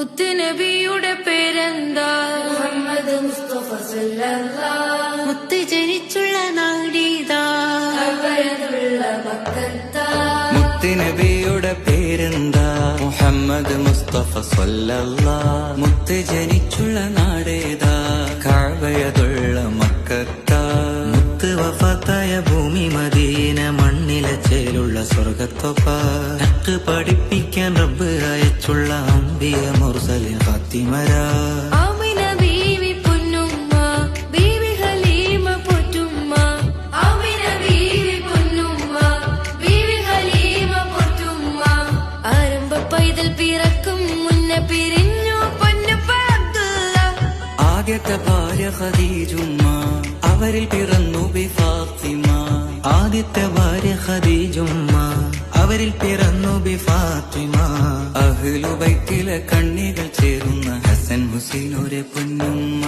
മുത്തുനബിയുടെ പേരെന്താ? മുഹമ്മദ് മുസ്തഫ സല്ലല്ലാഹ്. മുത്ത് ജനിച്ചുള്ള നാടീതാ? കഅബയുള്ള മക്കത്താ. മുത്തുനബിയുടെ പേരെന്താ? മുഹമ്മദ് മുസ്തഫ സല്ലല്ലാഹ്. മുത്ത് ജനിച്ചുള്ള നാടേതാ? കഅബയുള്ള മക്കത്താ. മുത്ത് വഫാത്തായ ഭൂമി മദീന, മണ്ണിലെ ചേലുള്ള സ്വർഗത്തൊപ്പ. ഹക്ക് പഠിപ്പിക്കാൻ റബ്ബ് അയച്ചുള്ള അംബിയ മുർസലിൻ ഫാത്തിമരാ. ആമിന ബീവി പൊന്നുമ്മ, ബീവി ഹലീമ പോറ്റുമ്മ. ആമിന ബീവി പൊന്നുമ്മ, ബീവി ഹലീമ പോറ്റുമ്മ. ആരംഭ പൈതൽ പിറക്കും മുന്നേ പിരിഞ്ഞു പൊന്നുപ്പ അബ്ദുള്ള. ആദ്യത്തെ ഭാര്യ ഖദീജുമ്മ, അവരിൽ പിറന്നു ബി ഫാത്തിമ. ആദ്യത്തെ ഭാര്യ ഖദീജുമ്മ, അവരിൽ പിറന്നു ബി ഫാത്തിമ. അഹ്ലു ബൈത്തിലെ കണ്ണികൾ ചേരുന്ന ഹസൻ ഹുസൈൻ ഒരു പൊന്നുമ്മ.